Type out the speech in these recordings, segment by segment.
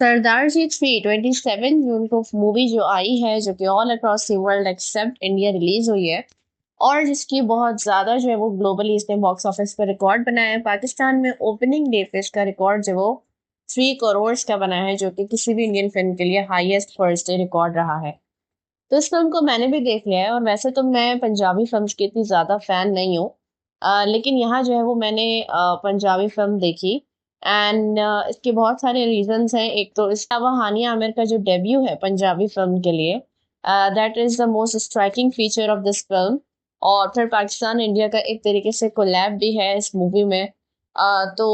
सरदार जी 27 जून को मूवी जो आई है, जो कि all across the world accept India release हुई है, और जिसकी बहुत ज़्यादा जो है वो ग्लोबली इसने बॉक्स ऑफिस पर रिकॉर्ड बनाया है। पाकिस्तान में ओपनिंग डे पे इसका रिकॉर्ड जो वो 3 करोड़ का बना है, जो कि किसी भी इंडियन फिल्म के लिए हाईएस्ट फर्स्ट डे रिकॉर्ड रहा है। तो इस फिल्म को मैंने भी देख लिया है, और वैसे तो मैं पंजाबी फिल्म्स की इतनी ज़्यादा फ़ैन नहीं हूँ। लेकिन यहाँ जो है वो मैंने पंजाबी फिल्म देखी, एंड इसके बहुत सारे रीजंस हैं। एक तो इसके अलावा हानिया आमिर का जो डेब्यू है पंजाबी फिल्म के लिए, that is the most striking feature of this film. और फिर पाकिस्तान इंडिया का एक तरीके से कोलैब भी है इस मूवी में। तो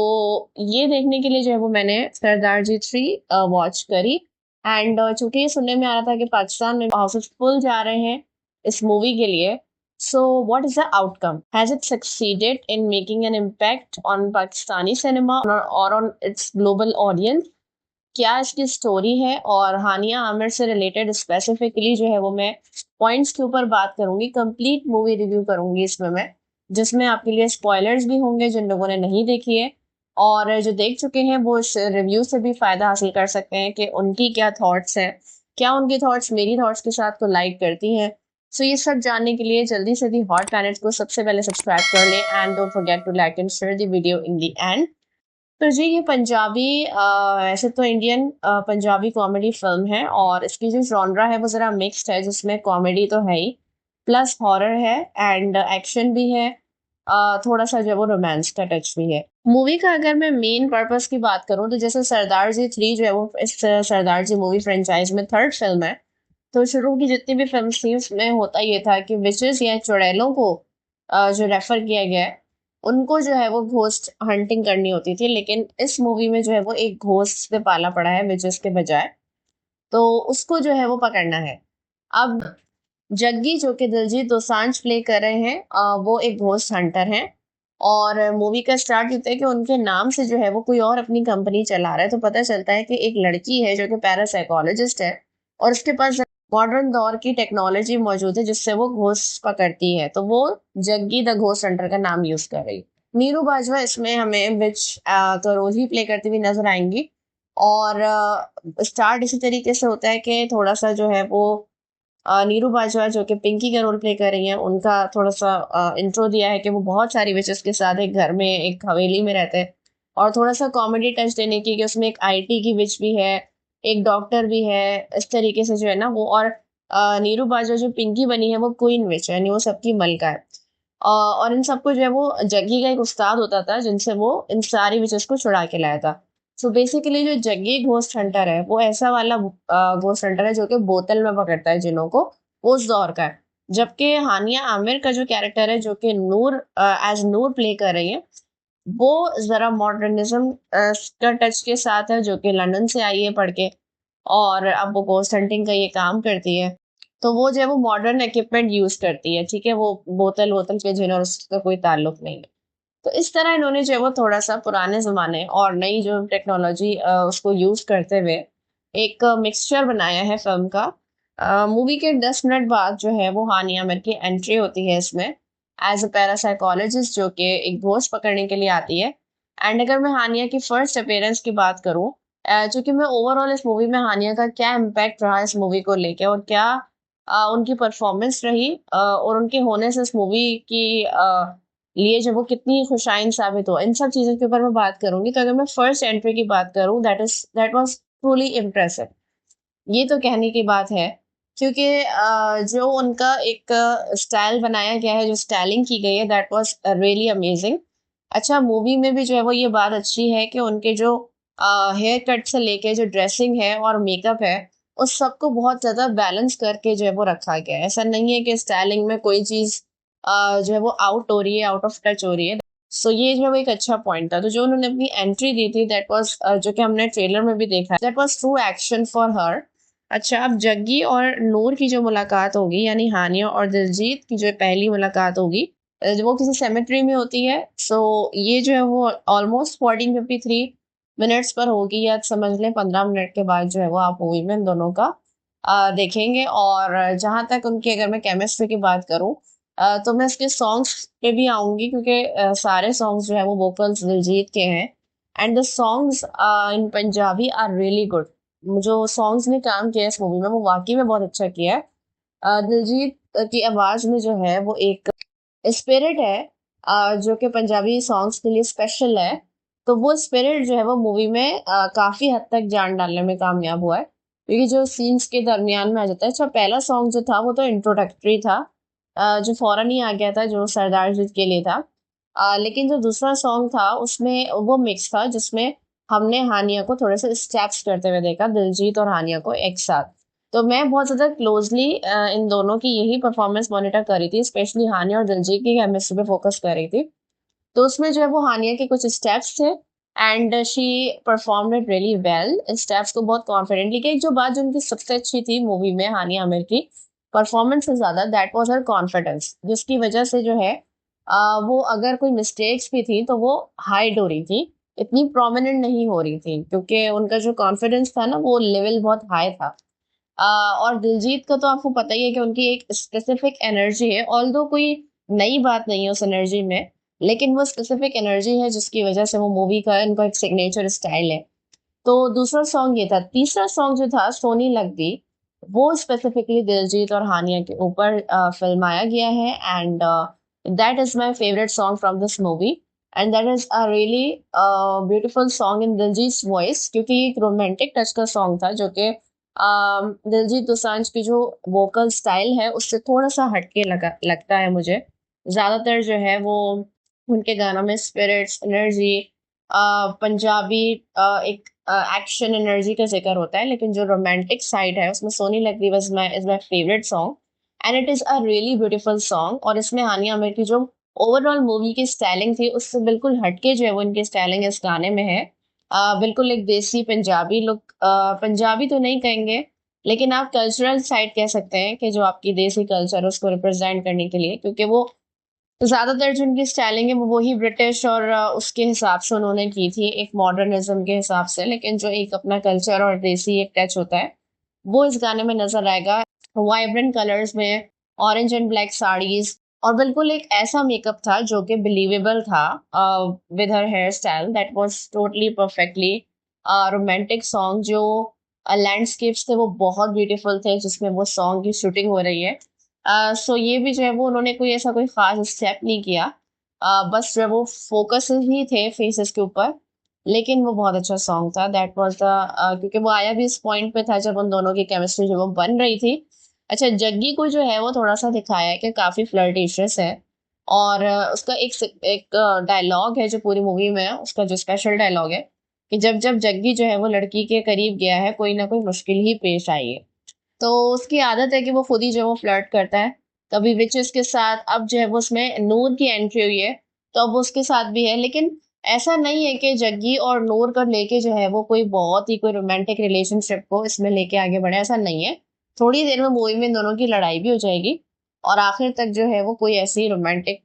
ये देखने के लिए जो है वो मैंने सरदार जी 3 वॉच करी। एंड चूंकि ये सुनने में आ रहा था कि पाकिस्तान में हाउसफुल जा रहे हैं इस मूवी के लिए, so what is the outcome? Has it succeeded in making an impact on Pakistani cinema or on its global audience? क्या इसकी स्टोरी है, और हानिया आमिर से रिलेटेड स्पेसिफिकली जो है वो मैं पॉइंट्स के ऊपर बात करूंगी। कंप्लीट मूवी रिव्यू करूंगी इसमें मैं, जिसमें आपके लिए स्पॉयलर्स भी होंगे जिन लोगों ने नहीं देखी है, और जो देख चुके हैं वो इस रिव्यू से भी फायदा हासिल कर सकते हैं कि उनकी क्या थॉट्स हैं, क्या उनकी थॉट्स मेरी थॉट्स के साथ कोलाइड करती हैं। सो ये सब जानने के लिए जल्दी से दी हॉट प्लैनेट को सबसे पहले सब्सक्राइब कर लें, and don't forget to like and share the video in the end. तो जी ये पंजाबी ऐसे तो इंडियन पंजाबी कॉमेडी फिल्म है, और इसकी जो जॉनरा है वो ज़रा मिक्स्ड है, जिसमें कॉमेडी तो है ही, प्लस हॉरर है, एंड एक्शन भी है। थोड़ा सा जो है वो रोमांस का टच भी है मूवी का। अगर मैं मेन पर्पस की बात करूं, तो जैसे सरदार जी 3 जो है वो इस सरदार जी मूवी फ्रेंचाइज में थर्ड फिल्म है। तो शुरू की जितनी भी फिल्म थी उसमें होता ये था कि विचेस या चुड़ैलों को जो रेफर किया गया है, उनको जो है वो घोस्ट हंटिंग करनी होती थी। लेकिन इस मूवी में जो है वो एक घोस्ट पे पाला पड़ा है विचेस के बजाय, तो उसको जो है वो पकड़ना है। अब जग्गी जो कि दिलजीत दोसांझ प्ले कर रहे हैं, वो एक घोस्ट हंटर हैं। और मूवी का स्टार्ट होता है कि उनके नाम से जो है वो कोई और अपनी कंपनी चला रहा है। तो पता चलता है कि एक लड़की है जो कि पैरासाइकोलॉजिस्ट है, और उसके पास मॉडर्न दौर की टेक्नोलॉजी मौजूद है जिससे वो घोस्ट पकड़ती है। तो वो जग्गी द घोस्ट हंटर का नाम यूज कर रही है। नीरू बाजवा इसमें हमें विच का रोल ही प्ले करती हुई नजर आएंगी। और स्टार्ट इसी तरीके से होता है कि थोड़ा सा जो है वो नीरू बाजवा जो कि पिंकी का रोल प्ले कर रही हैं, उनका थोड़ा सा इंट्रो दिया है कि वो बहुत सारी विचेस के साथ एक घर में, एक हवेली में रहते हैं। और थोड़ा सा कॉमेडी टच देने की कि उसमें एक आईटी की विच भी है, एक डॉक्टर भी है। इस तरीके से जो है ना वो, और नीरू बाजवा जो पिंकी बनी है वो क्वीन विच है, यानी वो सबकी मलका है। और इन सबको जो है वो जग्गी का एक उस्ताद होता था जिनसे वो इन सारी विचेस को छुड़ा के लाया था। सो बेसिकली जो जग्गी घोस्ट हंटर है वो ऐसा वाला घोस्ट हंटर है जो कि बोतल में पकड़ता है जिनों को, वो उस दौर का है। जबकि हानिया आमिर का जो कैरेक्टर है, जो कि नूर एज नूर प्ले कर रही है, वो जरा मॉडर्निज्म का टच के साथ है, जो कि लंदन से आई है पढ़ के, और अब वो घोस्ट हंटिंग का ये काम करती है। तो वो जो है वो मॉडर्न इक्विपमेंट यूज करती है, ठीक है, वो बोतल वोतल के जिन और उसका कोई ताल्लुक नहीं है। तो इस तरह इन्होंने जो है वो थोड़ा सा पुराने ज़माने और नई जो टेक्नोलॉजी उसको यूज़ करते हुए एक मिक्सचर बनाया है फ़िल्म का। मूवी के 10 मिनट बाद जो है वो हानिया आमिर की एंट्री होती है इसमें, एज़ अ पैरासाइकोलॉजिस्ट जो कि एक घोस्ट पकड़ने के लिए आती है। एंड अगर मैं हानिया की फर्स्ट अपीयरेंस की बात करूँ, चूँकि मैं ओवरऑल इस मूवी में हानिया का क्या इम्पैक्ट रहा इस मूवी को लेके, और क्या उनकी परफॉर्मेंस रही, और उनके होने से इस मूवी की लिए जब वो कितनी खुशाइन साबित हो, इन सब चीज़ों के ऊपर मैं बात करूँगी। तो अगर मैं फर्स्ट एंट्री की बात करूँ, दैट वाज़ ट्रूली इम्प्रेसिव। ये तो कहने की बात है, क्योंकि जो उनका एक स्टाइल बनाया गया है, जो स्टाइलिंग की गई है, दैट वाज़ रियली अमेजिंग। अच्छा, मूवी में भी जो है वो ये बात अच्छी है कि उनके जो हेयर कट से लेके जो ड्रेसिंग है और मेकअप है, उस सबको बहुत ज़्यादा बैलेंस करके जो है वो रखा गया है। ऐसा नहीं है कि स्टाइलिंग में कोई चीज़ जो है वो आउट हो रही है, आउट ऑफ टच हो रही है। सो ये जो है वो एक अच्छा पॉइंट था। तो जो उन्होंने अपनी एंट्री दी थी, दैट वाज़ जो कि हमने ट्रेलर में भी देखा है, that was true action for her. अच्छा, अब जग्गी और नूर की जो मुलाकात होगी, यानी हानिया और दिलजीत की जो पहली मुलाकात होगी, वो किसी सेमेट्री में होती है। सो ये जो है वो ऑलमोस्ट 14:53 मिनट्स पर होगी, या समझ लें 15 मिनट के बाद जो है वो आप मूवी में इन दोनों का देखेंगे। और जहाँ तक उनकी अगर मैं केमिस्ट्री की बात करूँ, तो मैं इसके सॉन्ग्स पे भी आऊँगी, क्योंकि सारे सॉन्ग्स जो है वो वोकल्स दिलजीत के हैं, and the songs in Punjabi are really good. जो सॉन्ग्स ने काम किया है इस मूवी में वो वाकई में बहुत अच्छा किया है। दिलजीत की आवाज में जो है वो एक स्पिरिट है, जो कि पंजाबी सॉन्ग्स के लिए स्पेशल है। तो वो स्पिरिट जो है वो मूवी में काफी हद तक जान डालने में कामयाब हुआ है, क्योंकि जो सीन्स के दरमियान में आ जाता है। अच्छा, पहला सॉन्ग जो था वो तो इंट्रोडक्टरी था, जो फौरन ही आ गया था, जो सरदार जी के लिए था। लेकिन जो दूसरा सॉन्ग था उसमें वो मिक्स था, जिसमें हमने हानिया को थोड़े से स्टेप्स करते हुए देखा, दिलजीत और हानिया को एक साथ। तो मैं बहुत ज़्यादा क्लोजली इन दोनों की यही परफॉर्मेंस मॉनिटर कर रही थी, स्पेशली हानिया और दिलजीत की केमिस्ट्री पे फोकस कर रही थी। तो उसमें जो है वो हानिया के कुछ स्टेप्स थे, and she perform it really well. Steps को बहुत कॉन्फिडेंटली किया। एक जो बात जो उनकी सबसे अच्छी थी मूवी में हानिया आमिर की परफॉर्मेंस से ज्यादा, दैट वाज हर कॉन्फिडेंस, जिसकी वजह से जो है वो अगर कोई मिस्टेक्स भी थी तो वो हाइड हो रही थी, इतनी प्रोमिनेंट नहीं हो रही थी, क्योंकि उनका जो कॉन्फिडेंस था ना वो लेवल बहुत हाई था। और दिलजीत का तो आपको पता ही है कि उनकी एक स्पेसिफिक एनर्जी है, ऑल्दो कोई नई बात नहीं है उस एनर्जी में, लेकिन वो स्पेसिफिक एनर्जी है जिसकी वजह से वो मूवी का इनका एक सिग्नेचर स्टाइल है। तो दूसरा सॉन्ग ये था। तीसरा सॉन्ग जो था सोनी लगदी, वो स्पेसिफिकली दिलजीत और हानिया के ऊपर फिल्माया गया है, and that is my favourite song from this movie. And that is a really beautiful song in Diljit voice, क्योंकि ये एक रोमांटिक टच का सॉन्ग था, जो कि दिलजीत दोसांझ की जो वोकल स्टाइल है उससे थोड़ा सा हटके लगता है मुझे। ज्यादातर जो है वो उनके गानों में स्पिरिट्स, एनर्जी, पंजाबी एक एक्शन एनर्जी का जिक्र होता है, लेकिन जो रोमांटिक साइड है उसमें सोनी लगदी is my favourite song, and it is a really beautiful song. और इसमें हानिया आमिर की जो ओवरऑल मूवी की स्टाइलिंग थी उससे बिल्कुल हटके जो है वो इनकी स्टाइलिंग इस गाने में है। बिल्कुल एक देसी पंजाबी लुक, पंजाबी तो नहीं कहेंगे, लेकिन आप कल्चरल साइड कह सकते हैं, कि जो आपकी देसी कल्चर है उसको रिप्रेजेंट करने के लिए, क्योंकि वो ज्यादातर जो उनकी स्टाइलिंग है वो वही ब्रिटिश और उसके हिसाब से उन्होंने की थी, एक मॉडर्निज्म के हिसाब से, लेकिन जो एक अपना कल्चर और देसी एक टच होता है वो इस गाने में नजर आएगा। वाइब्रेंट कलर्स में, ऑरेंज एंड ब्लैक साड़ीज, और बिल्कुल एक ऐसा मेकअप था जो कि बिलीवेबल था, with her hair style that was totally perfectly romantic song. जो लैंडस्केप्स थे वो बहुत ब्यूटीफुल थे जिसमें वो सॉन्ग की शूटिंग हो रही है। सो ये भी जो है वो उन्होंने कोई ऐसा कोई खास स्टेप नहीं किया, बस जो है वो फोकस ही थे फेसेस के ऊपर, लेकिन वो बहुत अच्छा सॉन्ग था। दैट वाज द, क्योंकि वो आया भी इस पॉइंट पे था जब उन दोनों की केमिस्ट्री जो वो बन रही थी। अच्छा, जग्गी को जो है वो थोड़ा सा दिखाया है कि काफी फ्लर्टिशियस है, और उसका एक डायलॉग है जो पूरी मूवी में है, उसका जो स्पेशल डायलॉग है कि जब जब जग्गी जो है वो लड़की के करीब गया है कोई ना कोई मुश्किल ही पेश आई है। तो उसकी आदत है कि वो खुद ही जो है वो फ्लर्ट करता है, कभी विचेस के साथ, अब जो है वो उसमें नूर की एंट्री हुई है तो अब वो उसके साथ भी है। लेकिन ऐसा नहीं है कि जग्गी और नूर को लेके जो है वो कोई बहुत ही कोई रोमांटिक रिलेशनशिप को इसमें लेके आगे बढ़े, ऐसा नहीं है। थोड़ी देर में मूवी में इन दोनों की लड़ाई भी हो जाएगी, और आखिर तक जो है वो कोई ऐसी रोमांटिक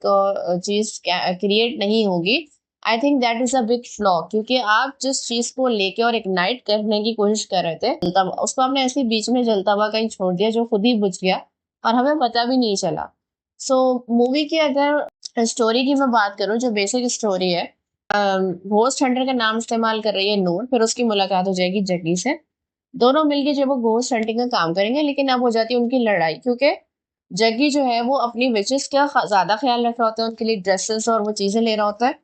चीज क्रिएट नहीं होगी। I think that is a big flaw, क्योंकि आप जिस चीज को लेके और इग्नाइट करने की कोशिश कर रहे थे, तब उसको आपने ऐसे ही बीच में जलता हुआ कहीं छोड़ दिया जो खुद ही बुझ गया, और हमें पता भी नहीं चला। सो मूवी की अगर स्टोरी की मैं बात करूं, जो बेसिक स्टोरी है, घोस्ट हंटर का नाम इस्तेमाल कर रही है नूर, फिर उसकी मुलाकात हो जाएगी जग्गी से। दोनों मिलके जो वो घोस्ट हंटिंग का काम करेंगे, लेकिन अब हो जाती है उनकी लड़ाई, क्योंकि जग्गी जो है वो अपनी विचेस का ज्यादा ख्याल रख रहा होता है, उनके लिए ड्रेसेस और वो चीजें ले रहा होता है।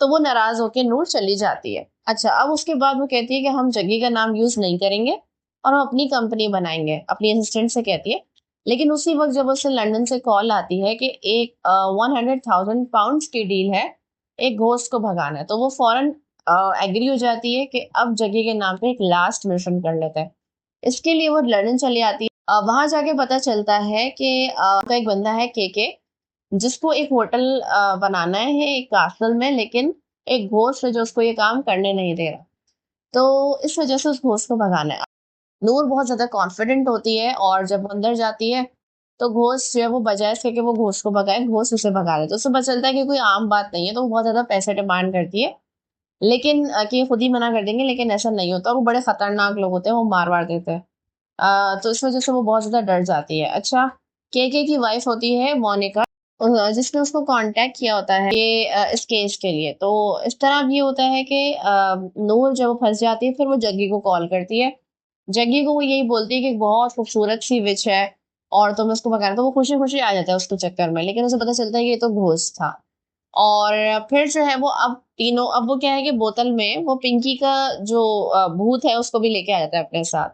तो वो नाराज होकर नूर चली जाती है। अच्छा, अब उसके बाद वो कहती है कि हम जग्गी का नाम यूज नहीं करेंगे और हम अपनी कंपनी बनाएंगे, अपनी असिस्टेंट से कहती है। लेकिन उसी वक्त जब उसे लंदन से कॉल आती है कि एक 100,000 पाउंड की डील है एक घोस्ट को भगाना है, तो वो फौरन एग्री हो जाती है कि अब जग्गी के नाम पे एक लास्ट मिशन कर लेते हैं। इसके लिए वो लंदन चली आती है। वहां जाके पता चलता है कि का एक बंदा है के, जिसको एक होटल बनाना है एक कासल में, लेकिन एक घोस्ट है जो उसको ये काम करने नहीं दे रहा। तो इस वजह से उस घोस्ट को भगाना है। नूर बहुत ज्यादा कॉन्फिडेंट होती है, और जब अंदर जाती है तो घोस्ट जो है वो बजाय इसके कि वो घोस्ट को भगाए, घोस्ट उसे भगा रहे, तो उसे पता चलता है कि कोई आम बात नहीं है, तो वो बहुत ज्यादा पैसे डिमांड करती है, लेकिन कि ये खुद ही मना कर देंगे, लेकिन ऐसा नहीं होता, वो बड़े खतरनाक लोग होते हैं, वो मार वार देते हैं। तो इस वजह से वो बहुत ज्यादा डर जाती है। अच्छा, के की वाइफ होती है मोनिका, जिसने उसको कांटेक्ट किया होता है ये इस केस के लिए। तो इस तरह अब ये होता है कि नूर जब वो फंस जाती है फिर वो जग्गी को कॉल करती है, जग्गी को वो यही बोलती है कि एक बहुत खूबसूरत सी विच है और तुम्हें उसको भगाना, तो वो खुशी खुशी आ जाता है उसके चक्कर में, लेकिन उसे पता चलता है कि ये तो घोस्ट था। और फिर जो है वो अब तीनों, अब वो क्या है कि बोतल में वो पिंकी का जो भूत है उसको भी लेके आ जाता है अपने साथ।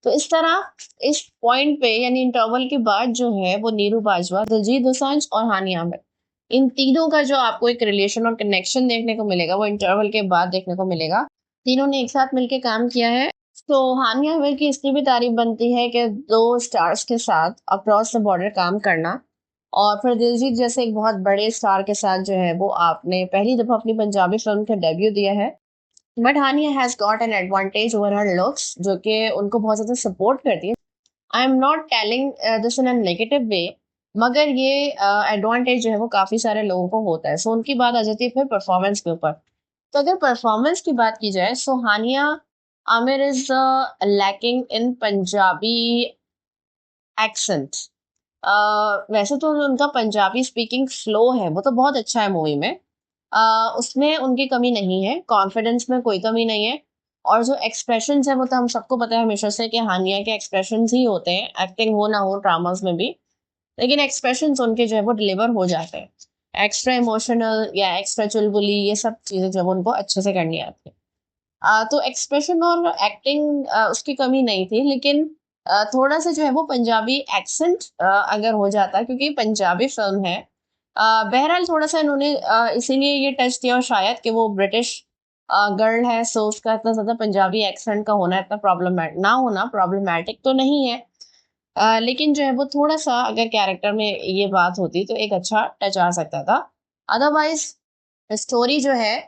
तो इस तरह इस पॉइंट पे यानी इंटरवल के बाद जो है वो नीरू बाजवा, दिलजीत दोसांझ और हानिया आमिर, इन तीनों का जो आपको एक रिलेशन और कनेक्शन देखने को मिलेगा वो इंटरवल के बाद देखने को मिलेगा। तीनों ने एक साथ मिलकर काम किया है। तो हानिया आमिर की इसलिए भी तारीफ बनती है कि दो स्टार्स के साथ अक्रॉस द बॉर्डर काम करना, और फिर दिलजीत जैसे एक बहुत बड़े स्टार के साथ जो है वो आपने पहली दफा अपनी पंजाबी फिल्म का डेब्यू दिया है। But Hania has got an advantage over her looks, जो कि उनको बहुत ज्यादा सपोर्ट करती है। I am not telling this in a negative way, मगर ये एडवांटेज जो है वो काफी सारे लोगों को होता है। सो उनकी बात आ जाती है फिर परफॉर्मेंस के ऊपर। तो अगर परफॉर्मेंस की बात की जाए, so Hania Aamir is lacking in Punjabi accent. वैसे तो उनका पंजाबी स्पीकिंग फ्लो है वो तो बहुत अच्छा है मूवी में, उसमें उनकी कमी नहीं है, कॉन्फिडेंस में कोई कमी नहीं है। और जो एक्सप्रेशंस है वो तो हम सबको पता है हमेशा से कि हानिया के एक्सप्रेशंस ही होते हैं, एक्टिंग हो ना हो ड्रामास में भी, लेकिन एक्सप्रेशंस उनके जो है वो डिलीवर हो जाते हैं। एक्स्ट्रा इमोशनल या एक्स्ट्रा चुलबुली ये सब चीजें जब उनको अच्छे से करनी आती है। तो एक्सप्रेशन और एक्टिंग उसकी कमी नहीं थी, लेकिन थोड़ा सा जो है वो पंजाबी एक्सेंट अगर हो जाता, क्योंकि पंजाबी फिल्म है। बहरहाल थोड़ा सा इन्होंने इसीलिए ये टच दिया, और शायद कि वो ब्रिटिश गर्ल है, सो उसका इतना ज्यादा पंजाबी एक्सेंट का होना इतना प्रॉब्लमैटिक ना होना प्रॉब्लमैटिक तो नहीं है। लेकिन जो है वो थोड़ा सा अगर कैरेक्टर में ये बात होती तो एक अच्छा टच आ सकता था। अदरवाइज स्टोरी जो है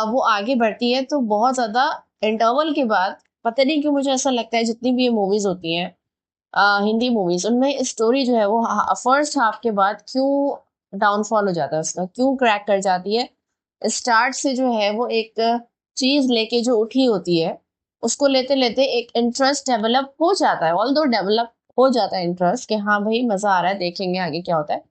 वो आगे बढ़ती है तो बहुत ज्यादा इंटरवल के बाद, पता नहीं क्यों मुझे ऐसा लगता है जितनी भी ये मूवीज होती हैं हिंदी मूवीज, उनमें स्टोरी जो है वो फर्स्ट हाफ के बाद क्यों डाउनफॉल हो जाता है उसका, क्यों क्रैक कर जाती है। स्टार्ट से जो है वो एक चीज लेके जो उठी होती है उसको लेते लेते एक इंटरेस्ट डेवलप हो जाता है, ऑल दो डेवलप हो जाता है इंटरेस्ट कि हाँ भाई मजा आ रहा है, देखेंगे आगे क्या होता है।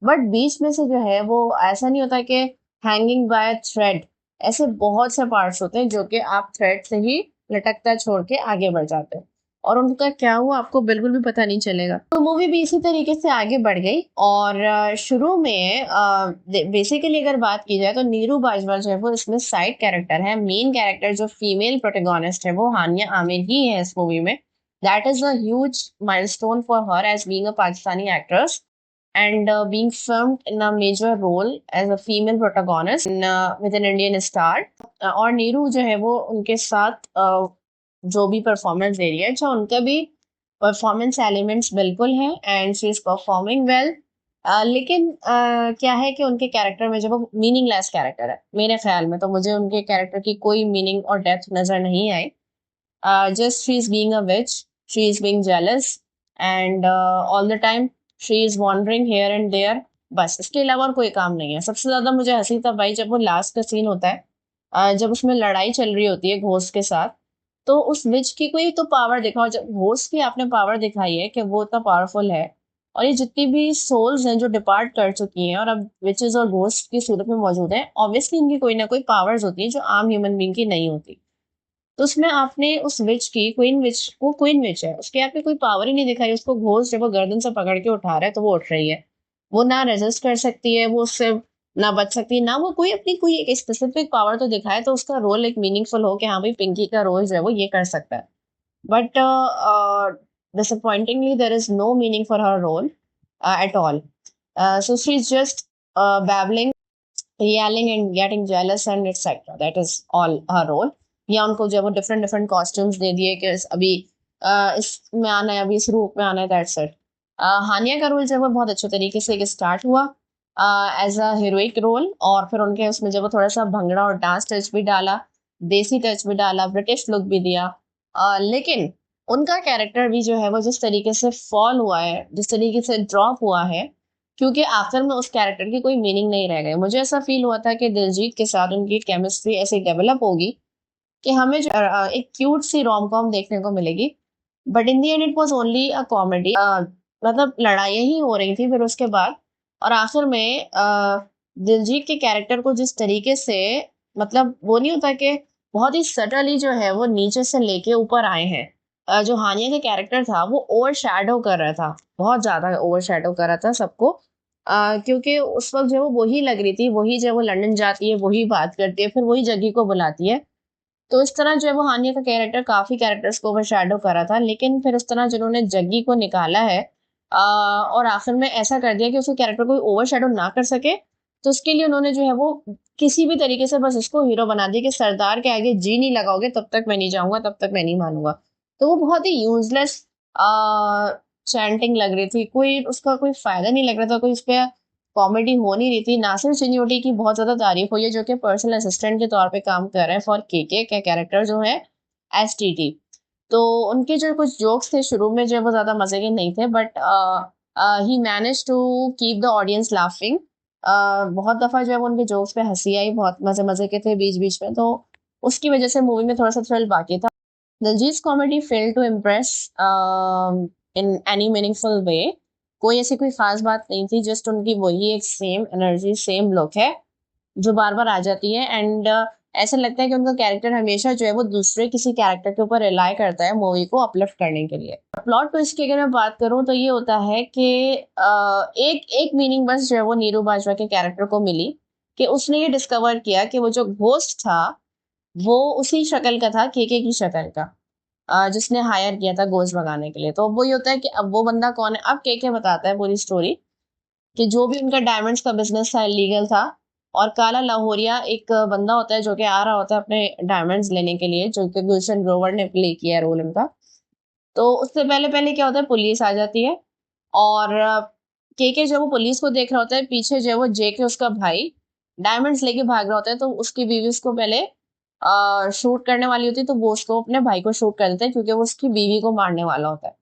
बट बीच में से जो है वो ऐसा नहीं होता कि हैंगिंग बाय थ्रेड, ऐसे बहुत से पार्ट्स होते हैं जो कि आप थ्रेड से ही लटकता छोड़ के आगे बढ़ जाते हैं, और उनका क्या हुआ आपको बिल्कुल भी पता नहीं चलेगा। तो मूवी भी इसी तरीके से आगे बढ़ गई, और शुरू में बेसिकली अगर बात की जाए तो नीरू बाजवा जो है वो इसमें साइड कैरेक्टर है। मेन कैरेक्टर जो फीमेल प्रोटेगोनिस्ट है वो हानिया आमिर ही है इस मूवी में। That is a huge milestone for her age being a Pakistani actress and being filmed in a major role as a female protagonist with an Indian star। और नीरू जो है वो उनके साथ जो भी परफॉर्मेंस दे रही है, अच्छा उनका भी परफॉर्मेंस एलिमेंट्स बिल्कुल हैं and she is performing well. लेकिन क्या है कि उनके कैरेक्टर में जब वो मीनिंगलेस कैरेक्टर है मेरे ख्याल में, तो मुझे उनके कैरेक्टर की कोई मीनिंग और डेप्थ नजर नहीं आई। just she's being a witch, she is being jealous, and all the time she is wandering here and there। बस इसके अलावा और कोई काम नहीं है। सबसे ज्यादा मुझे हंसी तब आई जब वो लास्ट का सीन होता है, जब उसमें लड़ाई चल रही होती है घोस्ट के साथ, तो उस विच की कोई तो पावर दिखाओ, जब घोस्ट की आपने पावर दिखाई है कि वो इतना पावरफुल है, और ये जितनी भी सोल्स हैं जो डिपार्ट कर चुकी हैं और अब विचेस और घोस्ट की सूरत में मौजूद है, ऑब्वियसली इनकी कोई ना कोई पावर्स होती है जो आम ह्यूमन बींग की नहीं होती। तो उसमें आपने उस विच की क्वीन विच, वो क्वीन विच है, उसके आपने कोई पावर ही नहीं दिखाई। उसको घोस्ट जब वो गर्दन से पकड़ के उठा रहा है तो वो उठ रही है, वो ना रेजिस्ट कर सकती है, वो उससे ना बच सकती है, ना वो कोई अपनी कोई एक स्पेसिफिक पावर तो दिखाए तो उसका रोल एक मीनिंगफुल हो कि हाँ भाई पिंकी का रोल जो है वो ये कर सकता है। But disappointingly there is no meaning for her role at all। So she's just babbling, yelling and getting jealous and etc, that is all her role। या उनको जो है वो डिफरेंट डिफरेंट कॉस्ट्यूम्स दे दिए कि अभी इसमें आना है, अभी इस रूप में आना है, दैट्स इट। हानिया का रोल जो है वो बहुत अच्छे तरीके से स्टार्ट हुआ एज अ हीरोइक रोल, और फिर उनके उसमें जब वो थोड़ा सा भंगड़ा और डांस टच भी डाला, देसी टच भी डाला, ब्रिटिश लुक भी दिया। लेकिन उनका कैरेक्टर भी जो है वो जिस तरीके से फॉल हुआ है, जिस तरीके से ड्रॉप हुआ है, क्योंकि आखिर में उस कैरेक्टर की कोई मीनिंग नहीं रह गई। मुझे ऐसा फील हुआ था कि दिलजीत के साथ उनकी केमिस्ट्री ऐसे डेवलप होगी कि हमें जो एक क्यूट सी रोम कॉम देखने को मिलेगी, but in the and it was only a comedy. मतलब लड़ाइयाँ ही हो रही थी फिर उसके बाद, और आखिर में दिलजीत के कैरेक्टर को जिस तरीके से, मतलब वो नहीं होता कि बहुत ही सटली जो है वो नीचे से लेके ऊपर आए हैं, जो हानिया का कैरेक्टर था वो ओवर शैडो कर रहा था, बहुत ज्यादा ओवर शैडो कर रहा था सबको। क्योंकि उस वक्त जो वो वही लग रही थी, वही जो वो लंदन जाती है, वही बात करती है, फिर वही जग्गी को बुलाती है। तो इस तरह जो है वो हानिया का कैरेक्टर काफी कैरेक्टर्स को ओवर शैडो करा था, लेकिन फिर उस तरह जिन्होंने जग्गी को निकाला है और आखिर में ऐसा कर दिया कि उसके कैरेक्टर को ओवर शैडो ना कर सके, तो उसके लिए उन्होंने जो है वो किसी भी तरीके से बस इसको हीरो बना दिया कि सरदार के आगे जी नहीं लगाओगे तब तक मैं नहीं जाऊंगा, तब तक मैं नहीं मानूंगा। तो वो बहुत ही यूजलेस चैंटिंग लग रही थी, कोई उसका कोई फायदा नहीं लग रहा था, कोई उस पर कॉमेडी हो नहीं रही थी। नासिर चिन्योटी की बहुत ज्यादा तारीफ हुई है, जो कि पर्सनल असिस्टेंट के तौर पे काम कर रहे हैं फॉर के कैरेक्टर जो है STT। तो उनके जो कुछ जोक्स थे शुरू में जो है वो ज्यादा मजे के नहीं थे, but he manage to keep the audience laughing. बहुत दफा जो है वो उनके जोक्स पे हंसी आई, बहुत मजे मजे के थे बीच बीच में, तो उसकी वजह से मूवी में थोड़ा सा थ्रिल बाकी था। Diljit comedy fail to impress in any meaningful way. कोई ऐसी कोई खास बात नहीं थी, जस्ट उनकी वही एक सेम एनर्जी, सेम लुक है जो बार बार आ जाती है। एंड ऐसा लगता है कि उनका कैरेक्टर हमेशा जो है वो दूसरे किसी कैरेक्टर के ऊपर रिलाई करता है मूवी को अपलिफ्ट करने के लिए। प्लॉट ट्विस्ट की अगर मैं बात करूं तो ये होता है कि एक एक मीनिंग बस जो है वो नीरू बाजवा के कैरेक्टर को मिली, कि उसने ये डिस्कवर किया कि वो जो घोस्ट था वो उसी शक्ल का था, केके की शक्ल का, जिसने हायर किया था गोश्त भगाने के लिए। तो वो ये होता है कि अब वो बंदा कौन है, अब के बताता है पूरी स्टोरी कि जो भी उनका डायमंड्स का बिजनेस था इलीगल था, और काला लाहौरिया एक बंदा होता है जो कि आ रहा होता है अपने डायमंड्स लेने के लिए, जो कि गुलशन ग्रोवर ने प्ले किया रोल उनका। तो उससे पहले पहले क्या होता है, पुलिस आ जाती है, और के जो वो पुलिस को देख रहा होता है, पीछे जो है वो जेके उसका भाई डायमंड्स लेके भाग रहा होता है, तो उसकी बीवी उसको पहले शूट करने वाली होती है, तो वो उसको अपने भाई को शूट कर देते हैं क्योंकि वो उसकी बीवी को मारने वाला होता है।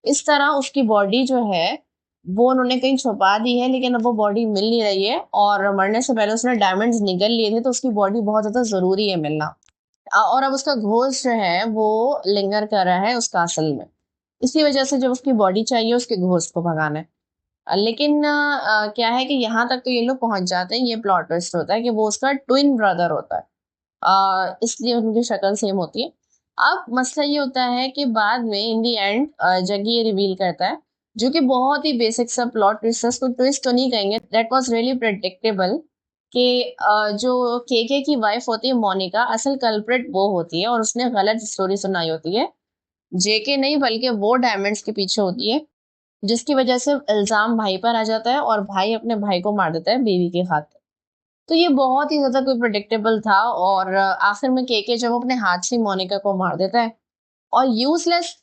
इस तरह उसकी बॉडी जो है वो उन्होंने कहीं छुपा दी है, लेकिन अब वो बॉडी मिल नहीं रही है, और मरने से पहले उसने डायमंड्स निगल लिए थे, तो उसकी बॉडी बहुत ज्यादा जरूरी है मिलना। और अब उसका घोस्ट जो है वो लिंगर कर रहा है उस कासल में, इसी वजह से जब उसकी बॉडी चाहिए उसके घोस्ट को भगाना है। लेकिन क्या है कि यहाँ तक तो ये लोग पहुंच जाते हैं, ये प्लॉट ट्विस्ट होता है कि वो उसका ट्विन ब्रदर होता है, इसलिए उनकी शक्ल सेम होती है। अब मसला ये होता है कि बाद में इन दी एंड जग्गी ये रिवील करता है, जो कि बहुत ही बेसिक सा प्लॉट ट्विस्ट है, उसको ट्विस्ट तो नहीं कहेंगे, दैट वाज रियली प्रेडिक्टेबल, कि जो के की वाइफ होती है मोनिका, असल कल्प्रिट वो होती है और उसने गलत स्टोरी सुनाई होती है, जेके नहीं बल्कि वो डायमंड्स के पीछे होती है, जिसकी वजह से इल्जाम भाई पर आ जाता है और भाई अपने भाई को मार देता है बीवी के खातिर। तो ये बहुत ही ज्यादा कोई प्रेडिक्टेबल था, और आखिर में के जब अपने हाथ से मोनिका को मार देता है, और यूजलेस,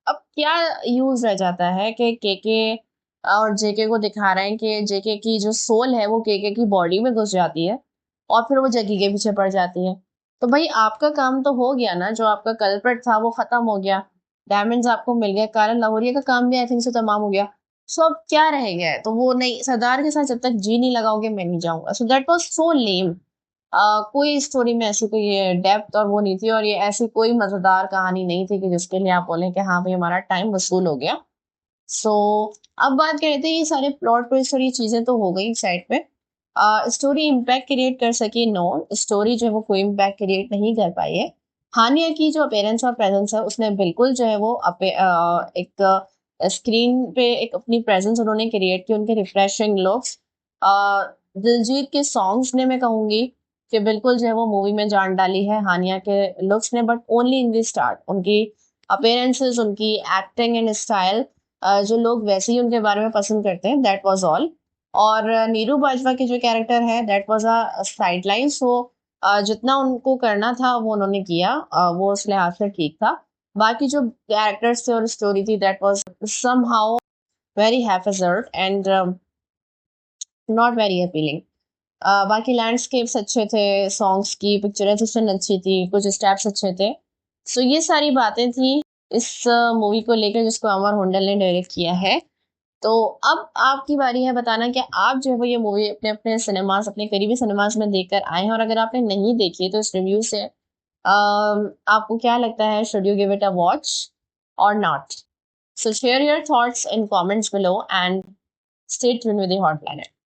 अब क्या यूज रह जाता है कि के और जेके को दिखा रहे हैं कि जेके की जो सोल है वो के की बॉडी में घुस जाती है, और फिर वो जग्गी के पीछे पड़ जाती है। तो भाई आपका काम तो हो गया ना, जो आपका कल्प्रिट था वो खत्म हो गया, डायमंड्स आपको मिल गए, कारण लाहौरिया का काम भी आई थिंक से तमाम हो गया। सो अब क्या रह गया है, तो वो नहीं, सरदार के साथ जब तक जी नहीं लगाओगे मैं नहीं जाऊंगा। सो दैट वाज सो लेम। कोई स्टोरी में ऐसी कोई डेप्थ और वो नहीं थी, और ये ऐसी कोई मजेदार कहानी नहीं थी कि जिसके लिए आप बोलें कि हाँ भाई हमारा टाइम वसूल हो गया। सो अब बात कर रहे थे, ये सारे प्लॉट ट्विस्ट और ये चीजें तो हो गई साइड पे। स्टोरी इम्पैक्ट क्रिएट कर सकी, नो, स्टोरी जो है वो कोई इम्पैक्ट क्रिएट नहीं कर पाई है। हानिया की जो अपेरेंस और प्रेजेंस है उसने बिल्कुल जो है वो एक स्क्रीन पे एक अपनी प्रेजेंस उन्होंने क्रिएट की, उनके रिफ्रेशिंग लुक्स, दिलजीत के सॉन्ग्स ने, मैं कहूंगी कि बिल्कुल जो है वो मूवी में जान डाली है हानिया के लुक्स ने, but only in the start. उनकी अपेरेंसेस, उनकी एक्टिंग एंड स्टाइल, जो लोग वैसे ही उनके बारे में पसंद करते हैं, दैट वाज ऑल। और नीरू बाजवा की जो कैरेक्टर है that was a side line. So जितना उनको करना था वो उन्होंने किया, वो उस लिहाज से ठीक था। बाकी जो कैरेक्टर्स थे और स्टोरी थी that was somehow very haphazard and not very appealing. बाकी लैंडस्केप्स अच्छे थे, सॉन्ग्स की पिक्चराइजेशन अच्छी थी, कुछ स्टेप्स अच्छे थे। सो ये सारी बातें थी इस मूवी को लेकर जिसको अमर हुंडल ने डायरेक्ट किया है। तो अब आपकी बारी है बताना कि आप जो है वो ये मूवी अपने अपने सिनेमास, अपने करीबी सिनेमास में देखकर आए हैं, और अगर आपने नहीं देखी है तो इस रिव्यू से आपको क्या लगता है, should you give it a watch और not? So share your thoughts in comments below and stay tuned with the hot planet.